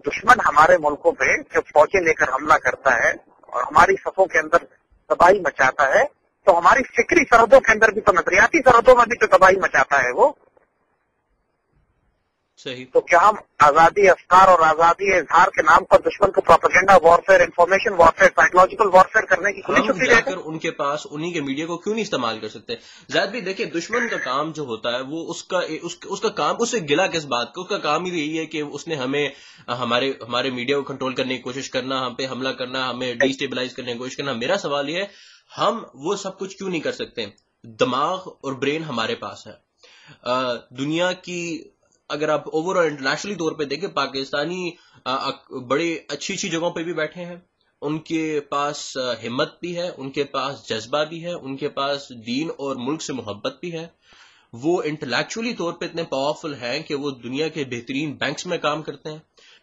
دشمن ہمارے ملکوں پہ جب فوجیں لے کر حملہ کرتا ہے اور ہماری صفوں کے اندر تباہی مچاتا ہے تو ہماری فکری سرحدوں کے اندر بھی تو نظریاتی سرحدوں میں بھی تو تباہی مچاتا ہے وہ. صحیح. تو کیا ہم آزادی افکار اور آزادی اظہار کے نام پر دشمن کو propaganda warfare, information warfare, psychological warfare کرنے کی کھلی چھٹی جا کر ان کے پاس انہی کے میڈیا کو کیوں نہیں استعمال کر سکتے؟ زید بھی دیکھیں، دشمن کا کام جو ہوتا ہے وہ اس کا کام، اس سے گلا کس بات کا؟ اس کا کام ہی یہی ہے کہ اس نے ہمیں ہمارے میڈیا کو کنٹرول کرنے کی کوشش کرنا، ہم پہ حملہ کرنا، ہمیں ڈی اسٹیبلائز کرنے کی کوشش کرنا. میرا سوال یہ ہے، ہم وہ سب کچھ کیوں نہیں کر سکتے؟ دماغ اور برین ہمارے پاس ہے. دنیا کی اگر آپ اوور آل انٹرنیشنلی طور پہ دیکھیں، پاکستانی بڑی اچھی اچھی جگہوں پہ بھی بیٹھے ہیں، ان کے پاس ہمت بھی ہے، ان کے پاس جذبہ بھی ہے، ان کے پاس دین اور ملک سے محبت بھی ہے. وہ انٹلیکچولی طور پہ اتنے پاورفل ہیں کہ وہ دنیا کے بہترین بینکس میں کام کرتے ہیں.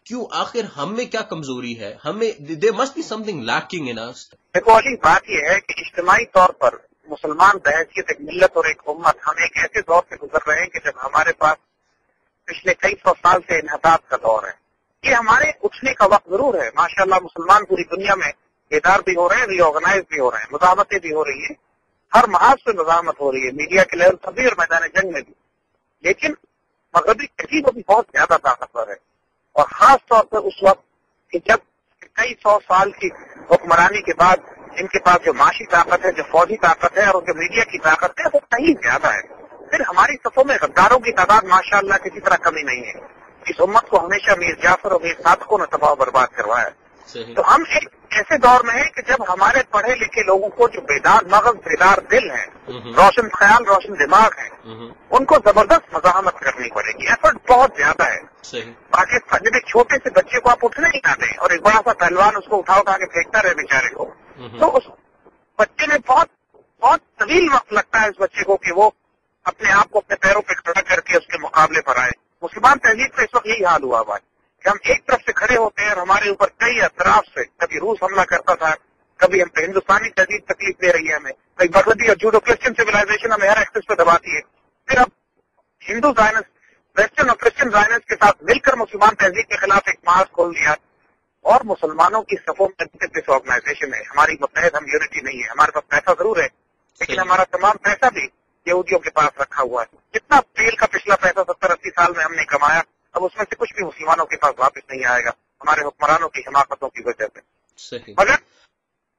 کیوں؟ آخر ہم میں کیا کمزوری ہے؟ ہمیں there must be something lacking in us. دیکھو علی، بات یہ ہے کہ اجتماعی طور پر مسلمان بحیثیت ایک ملت اور ایک امت ہم ایک ایسے دور سے گزر رہے ہیں کہ جب ہمارے پاس پچھلے کئی سو سال سے انحطاط کا دور ہے. یہ ہمارے اٹھنے کا وقت ضرور ہے. ماشاءاللہ مسلمان پوری دنیا میں بیدار بھی ہو رہے ہیں، ری آرگنائز بھی ہو رہے ہیں، مزاحمتیں بھی ہو رہی ہیں، ہر محاذ سے مزاحمت ہو رہی ہے، میڈیا کے لیول پر بھی اور میدان جنگ میں بھی. لیکن مغربی تہذیب بھی بہت زیادہ طاقتور ہے، اور خاص طور پر اس وقت کہ جب کئی سو سال کی حکمرانی کے بعد ان کے پاس جو معاشی طاقت ہے، جو فوجی طاقت ہے اور جو میڈیا کی طاقت ہے وہ کہیں زیادہ ہے. پھر ہماری صفوں میں غداروں کی تعداد ماشاءاللہ کسی طرح کمی نہیں ہے. اس امت کو ہمیشہ میر جعفر اور میر صادقوں نے تباہ و برباد کروایا. تو ہم ایک ایسے دور میں ہیں کہ جب ہمارے پڑھے لکھے لوگوں کو جو بیدار مغز، بیدار دل ہیں، روشن خیال، روشن دماغ ہیں، ان کو زبردست مزاحمت کرنی پڑے گی. ایفرٹ بہت زیادہ ہے. پاکستان جب ایک چھوٹے سے بچے کو آپ اٹھنے ہی نہ دیں اور ایک بڑا سا پہلوان اس کو اٹھا کے پھینکتا رہے بیچارے کو، تو اس بچے میں بہت بہت طویل وقت لگتا ہے اس بچے کو کہ وہ اپنے آپ کو اپنے پیروں پہ کھڑا کر کے اس کے مقابلے پر آئے. مسلمان تہذیب کا اس وقت یہی حال ہوا ہے کہ ہم ایک طرف سے کھڑے ہوتے ہیں اور ہمارے اوپر کئی اطراف سے، کبھی روس حملہ کرتا تھا، کبھی ہم پہ ہندوستانی تہذیب تکلیف دے رہی ہے ہمیں، کئی مغربی اور جوڈو کرسچن سویلائزیشن ہمیں ہر ایکسس پہ دباتی ہے. پھر اب ہندو زائنس، ویسٹرن اور کرسچن زائنس کے ساتھ مل کر مسلمان تہذیب کے خلاف ایک مارچ کھول دیا، اور مسلمانوں کی صفوں میں ڈس آرگنائزیشن ہے. ہماری متحد ہم یونٹی نہیں ہے. ہمارے پاس پیسہ ضرور ہے لیکن ہمارا تمام پیسہ بھی یہودیوں کے پاس رکھا ہوا ہے. جتنا تیل کا پچھلا پیسہ 70-80 سال میں ہم نے کمایا، اب اس میں سے کچھ بھی مسلمانوں کے پاس واپس نہیں آئے گا ہمارے حکمرانوں کی حماقتوں کی وجہ سے. مگر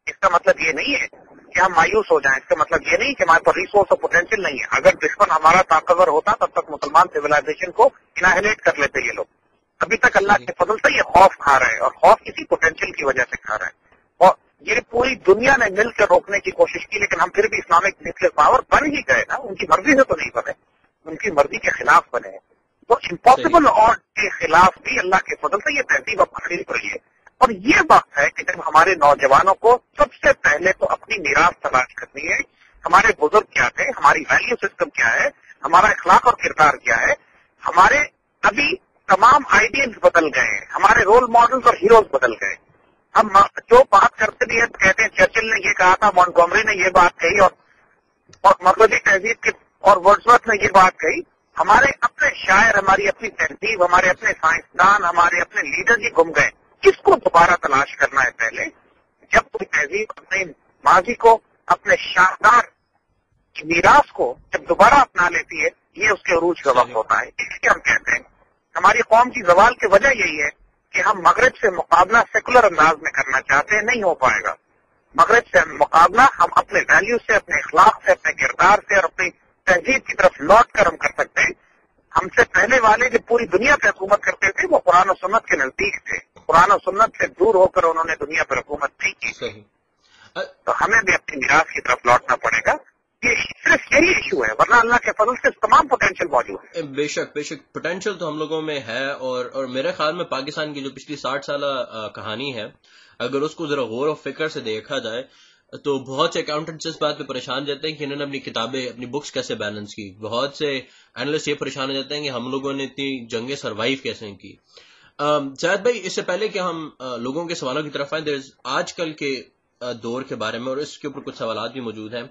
اس کا مطلب یہ نہیں ہے کہ ہم مایوس ہو جائیں. اس کا مطلب یہ نہیں کہ ہمارے پاس ریسورس اور پوٹینشیل نہیں ہے. اگر دشمن ہمارا طاقتور ہوتا تب تک مسلمان سویلائزیشن کو انہیلیٹ کر لیتے یہ لوگ. ابھی تک اللہ کے فضل سے یہ خوف کھا رہے ہیں، اور خوف کسی پوٹینشیل کی وجہ سے کھا رہے ہیں. اور یہ پوری دنیا نے مل کر روکنے کی کوشش کی، لیکن ہم پھر بھی اسلامک نیوکلیر پاور بن ہی گئے نا. ان کی مرضی سے تو نہیں بنے، ان کی مرضی کے خلاف بنے. تو امپاسبل اور کے خلاف بھی اللہ کے فضل سے یہ تہذیب اب کھڑی پڑی ہے. اور یہ وقت ہے کہ جب ہمارے نوجوانوں کو سب سے پہلے تو اپنی میراث تلاش کرنی ہے. ہمارے بزرگ کیا تھے، ہماری ویلیو سسٹم کیا ہے، ہمارا اخلاق اور کردار کیا ہے. ہمارے ابھی تمام آئیڈیلز بدل گئے ہیں، ہمارے رول ماڈلز اور ہیروز بدل گئے. ہم جو بات کرتے بھی ہیں تو کہتے ہیں چرچل نے یہ کہا تھا، مونٹگومری نے یہ بات کہی، اور مغربی تہذیب کے اور ورڈزورتھ نے یہ بات کہی. ہمارے اپنے شاعر، ہماری اپنی تہذیب، ہمارے اپنے سائنسدان، ہمارے اپنے لیڈر ہی گم گئے. کس کو دوبارہ تلاش کرنا ہے پہلے؟ جب کوئی تہذیب اپنے ماضی کو، اپنے شاندار میراث کو جب دوبارہ اپنا لیتی ہے، یہ اس کے عروج کا وقت ہوتا ہے. اس لیے ہم کہتے ہیں ہماری قوم کی زوال کی وجہ یہی ہے کہ ہم مغرب سے مقابلہ سیکولر انداز میں کرنا چاہتے ہیں، نہیں ہو پائے گا. مغرب سے مقابلہ ہم اپنے ویلیو سے، اپنے اخلاق سے، اپنے کردار سے اور اپنی تہذیب کی طرف لوٹ کر ہم کر سکتے ہیں. ہم سے پہلے والے جو پوری دنیا پہ حکومت کرتے تھے وہ قرآن و سنت کے نزدیک تھے. قرآن و سنت سے دور ہو کر انہوں نے دنیا پر حکومت نہیں کی. تو ہمیں بھی اپنی میراث کی طرف لوٹنا پڑے گا. یہ صرف یہی ایشو ہے، ورنہ اللہ کے فضل سے تمام پوٹینشیل موجود ہے. بے شک بے شک پوٹینشیل تو ہم لوگوں میں ہے. اور میرے خیال میں پاکستان کی جو پچھلی 60 سالہ کہانی ہے، اگر اس کو ذرا غور و فکر سے دیکھا جائے تو بہت سے اکاؤنٹنٹس اس بات پہ پریشان رہتے ہیں کہ انہوں نے اپنی کتابیں، اپنی بکس کیسے بیلنس کی. بہت سے اینالسٹ یہ پریشان ہو جاتے ہیں کہ ہم لوگوں نے اتنی جنگیں سروائیو کیسے کی. زید بھائی، اس سے پہلے کہ ہم لوگوں کے سوالوں کی طرف آئیں، آج کل کے دور کے بارے میں، اور اس کے اوپر کچھ سوالات بھی موجود ہیں.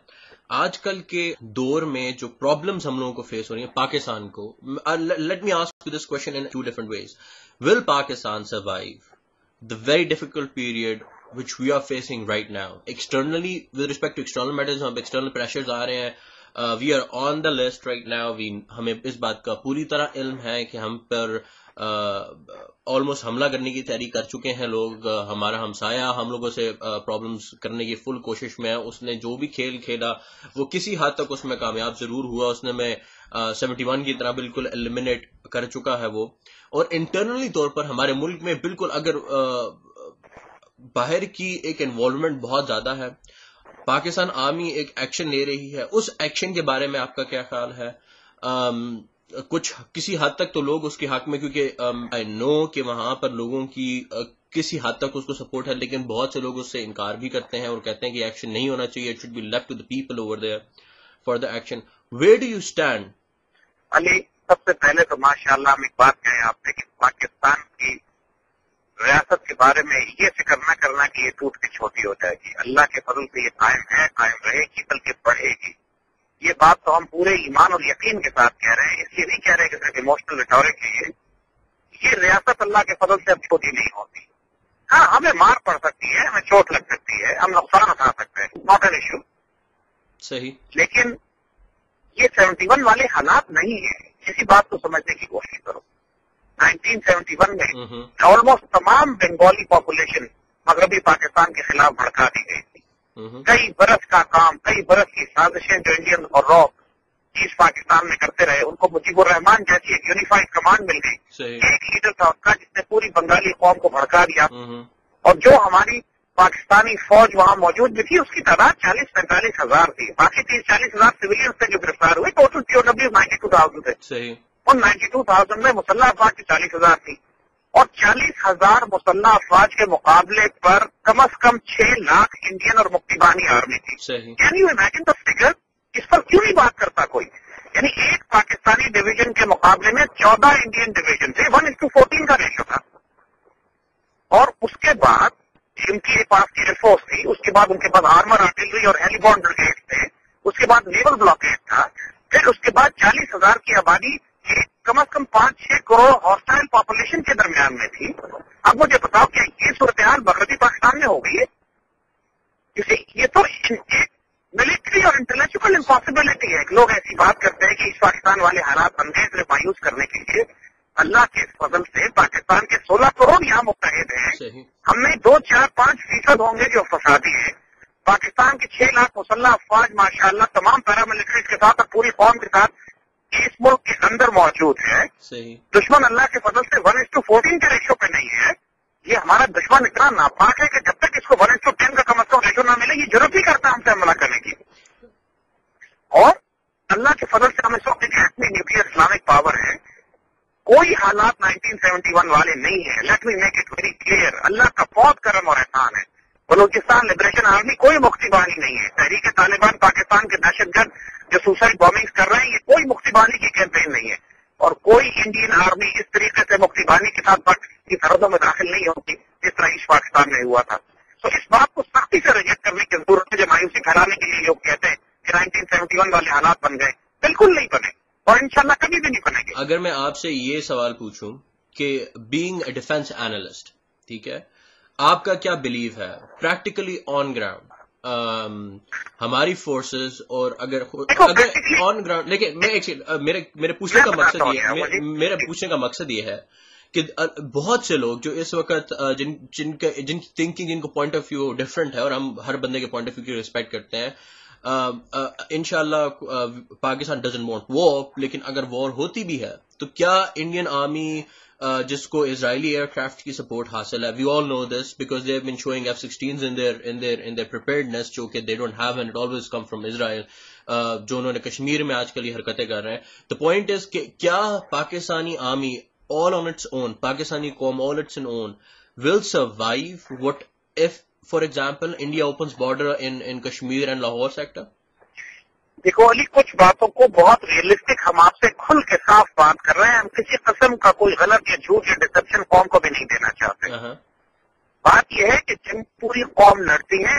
آج کل کے دور میں جو پرابلمز ہم لوگوں کو فیس ہو رہی ہیں پاکستان کو، let me ask you this question in 2 different ways. Will Pakistan survive the very difficult period which we are facing right now? Externally, with respect to external matters, ہم external pressures آ رہے ہیں. We are on the list right now. ہمیں اس بات کا پوری طرح علم ہے کہ ہم پر آلموسٹ حملہ کرنے کی تیاری کر چکے ہیں لوگ. ہمارا ہمسایہ ہم لوگوں سے پرابلمس کرنے کی فل کوشش میں ہے. اس نے جو بھی کھیل کھیلا وہ کسی حد تک اس میں کامیاب ضرور ہوا. اس نے میں 71 کی طرح بالکل ایلیمنیٹ کر چکا ہے وہ. اور انٹرنلی طور پر ہمارے ملک میں بالکل اگر باہر کی ایک انوالومنٹ بہت زیادہ ہے. پاکستان آرمی ایک ایکشن لے رہی ہے. اس ایکشن کے بارے میں آپ کا کیا خیال ہے؟ کچھ کسی حد تک تو لوگ اس کے حق میں، کیونکہ آئی نو کہ وہاں پر لوگوں کی کسی حد تک اس کو سپورٹ ہے، لیکن بہت سے لوگ اس سے انکار بھی کرتے ہیں اور کہتے ہیں کہ ایکشن نہیں ہونا چاہیے. It should be left to the people over there for the action. Where do you stand? Ali, سب سے پہلے تو ماشاءاللہ ہم ایک بات کہیں آپ سے کہ پاکستان کی ریاست کے بارے میں یہ فکر نہ کرنا کہ یہ ٹوٹ کے چھوٹی ہو جائے گی. اللہ کے فضل سے یہ قائم ہے، قائم رہے گی، بلکہ بڑھے گی. یہ بات تو ہم پورے ایمان اور یقین کے ساتھ کہہ رہے ہیں، اس لیے نہیں کہہ رہے کہ صرف ایموشنل ریٹورک ہے. یہ ریاست اللہ کے فضل سے اب چھوٹی نہیں ہوتی. ہاں، ہمیں مار پڑ سکتی ہے، ہمیں چوٹ لگ سکتی ہے، ہم نقصان اٹھا سکتے ہیں، ناٹ این ایشو. صحیح. لیکن یہ 71 والے حالات نہیں ہیں. اسی بات کو سمجھنے کی کوشش کرو. 1971 میں آلموسٹ تمام بنگالی پاپولیشن مغربی پاکستان کے خلاف بھڑکا دی گئی تھی. کئی برس کا کام، کئی برس کی سازشیں جو انڈین اور را ایسٹ پاکستان میں کرتے رہے، ان کو مجیب الرحمان جیسی ایک یونیفائڈ کمانڈ مل گئی. ایک لیڈر تھا اس کا جس نے پوری بنگالی قوم کو بھڑکا دیا. اور جو ہماری پاکستانی فوج وہاں موجود بھی تھی، اس کی تعداد 40-45 ہزار تھی. باقی 30-40 ہزار سویلینز تھے جو گرفتار ہوئے. ٹوٹل POW 92,000 تھے. اور 92,000 میں مسلح افواج کی 40,000 تھی. اور 40,000 مسلح افواج کے مقابلے پر کم از کم 6 لاکھ انڈین اور مکتی بانی آرمی تھی. Can you imagine the figure? اس پر کیوں نہیں بات کرتا کوئی؟ یعنی ایک پاکستانی ڈویژن کے مقابلے میں 14 انڈین ڈویژن تھے. 1:14 کا ریشو تھا. اور اس کے بعد ان کے پاس ایئر فورس تھی. اس کے بعد ان کے پاس آرمر آرٹلری اور ہیلی بارڈ بریگیڈ تھے. اس کے بعد نیول بلاکیڈ تھا. پھر اس کے بعد 40,000 کی آبادی کم از کم 5-6 کروڑ ہاسٹائل پاپولیشن کے درمیان میں تھی. اب مجھے بتاؤ کیا یہ صورتحال مغربی پاکستان میں ہو گئی ہے؟ یہ تو ملٹری اور انٹلیکچوئل امپاسبلٹی ہے. لوگ ایسی بات کرتے ہیں کہ اس پاکستان والے حالات بن گئے اسے مایوس کرنے کے لیے. اللہ کے فضل سے پاکستان کے 16 کروڑ یہاں متحد ہیں. ہم میں 2-4-5% ہوں گے جو فسادی ہیں. پاکستان کے 6 لاکھ مسلح افواج ماشاءاللہ تمام پیراملٹریز کے ساتھ اور پوری قوم کے ساتھ اس ملک کے اندر موجود ہے. دشمن اللہ کے فضل سے 1:14 کے ریشو پہ نہیں ہے. یہ ہمارا دشمن اتنا ناپاک ہے کہ جب تک اس کو 1:10 کا کم از کم ریشو نہ ملے یہ ضرورت ہی کرتا ہے ہم سے حملہ کرنے کی. اور اللہ کے فضل سے ہم اس وقت ایک ایٹمی نیوکلیئر اسلامک پاور ہے. کوئی حالات 1971 والے نہیں ہیں. Let me make it very clear. اللہ کا بہت کرم اور احسان ہے. بلوچستان لبریشن آرمی کوئی مختی بانی نہیں ہے. تحریک طالبان پاکستان کے دہشت گرد جو سوسائڈ بامبنگز کر رہے ہیں یہ کوئی مختی بانی کی کیمپین نہیں ہے. اور کوئی انڈین آرمی اس طریقے سے مختی بانی کے ساتھ پاکستان کی سرحدوں میں داخل نہیں ہوتی جس طرح اس پاکستان میں ہوا تھا. تو اس بات کو سختی سے ریجیکٹ کرنے کی ضرورت ہے. جو مایوسی پھیلانے کے لیے لوگ کہتے ہیں کہ 1971 والے حالات بن گئے، بالکل نہیں بنے اور انشاءاللہ کبھی بھی نہیں بنے گے. اگر میں آپ سے یہ سوال پوچھوں کہ بینگ اے ڈیفینس اینالسٹ، ٹھیک ہے، آپ کا کیا بلیو ہے پریکٹیکلی آن گراؤنڈ ہماری فورسز، اور اگر آن گراؤنڈ، لیکن میں میرے پوچھنے کا مقصد یہ ہے کہ بہت سے لوگ جو اس وقت جن کی تھنکنگ، جن کو پوائنٹ آف ویو ڈفرنٹ ہے، اور ہم ہر بندے کے پوائنٹ آف ویو کی ریسپیکٹ کرتے ہیں. انشاءاللہ پاکستان ڈزنٹ وانٹ وار، لیکن اگر وار ہوتی بھی ہے تو کیا انڈین آرمی جس کو اسرائیلی ایئر کرافٹ کی سپورٹ حاصل ہے، we all know this because they have been showing F-16s in their preparedness، جو کہ they don't have and it always come from Israel، جو انہوں نے کشمیر میں آج کل یہ حرکتیں کر رہے ہیں. The point is کہ کیا Pakistani army all on its own، Pakistani قوم all its own will survive what if for example India opens border in Kashmir and Lahore sector؟ دیکھو علی، کچھ باتوں کو بہت ریئلسٹک ہم آپ سے کھل کے صاف بات کر رہے ہیں. ہم کسی قسم کا کوئی غلط یا جھوٹ یا ڈسپشن قوم کو بھی نہیں دینا چاہتے. بات یہ ہے کہ جنگ پوری قوم لڑتی ہے